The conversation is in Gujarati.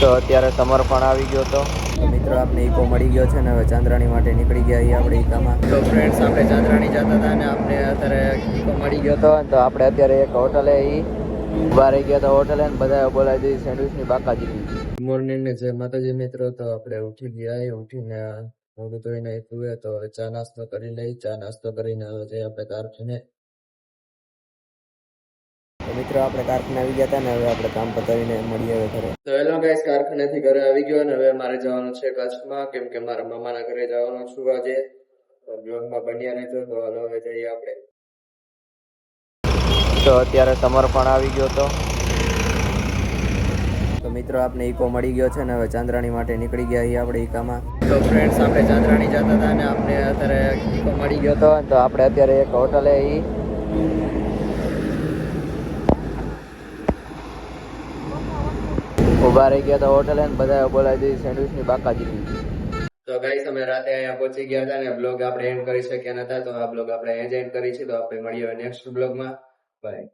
તો અત્યારે સમર પણ આવી ગયો તો મિત્રો આપણે ઈકો મળી ગયો છે ને હવે ચાંદ્રાણી માટે નીકળી ગયા છીએ આપણે ઈકામાં. તો ફ્રેન્ડ્સ આપણે ચાંદ્રાણી જતા હતા ને આપણે અત્યારે ઈકો મળી ગયો તો આપણે અત્યારે એક હોટલે ઉભા રહી ગયા હતા હોટલે ને બધા બોલાવી દીધી સેન્ડવિચની બાકાજી. ગુડ મોર્નિંગ ને જય માતાજી મિત્રો. તો આપણે ઉઠી ગયા ઉઠીને મોઢું ધોઈને પીવે તો હવે ચા નાસ્તો કરી લઈ. ચા નાસ્તો કરીને હવે જઈએ આપણે કારખાને. તો મિત્રો આપણે કારખાને આવી ગયા હતા ને હવે આપણે કામ પતાવીને મળીએ હવે ઘરે. તો હેલો ગાઈસ, કારખાનેથી ઘરે આવી ગયો ને હવે મારે જવાનું છે કચ્છમાં, કેમ કે મારા મામાના ઘરે જવાનું છું આજે. તો બ્લોગમાં બન્યા રહેજો. તો હાલો હવે જઈએ આપણે. તો અત્યારે સમર પણ આવી ગયો તો મિત્રો આપણે ઈકો મળી ગયો છે ને હવે ચાંદ્રાણી માટે નીકળી ગયા છીએ આપણે ઈકામાં. તો ફ્રેન્ડ્સ આપણે ચાંદ્રાણી જતા હતા ને આપણે અત્યારે ઈકો મળી ગયો તો આપણે અત્યારે એક હોટલે ઉભા રહી ગયા હતા હોટલે ને બધા બોલાવી દીધી સેન્ડવિચની બાકાજી. તો ગાઈસ અમે રાતે અહીંયા પહોંચી ગયા હતા ને બ્લોગ આપણે એન્ડ કરી શક્યા નતા. તો આ બ્લોગ આપણે એન્ડ કરી છે. તો આપણે મળીએ નેક્સ્ટ બ્લોગમાં. બાય.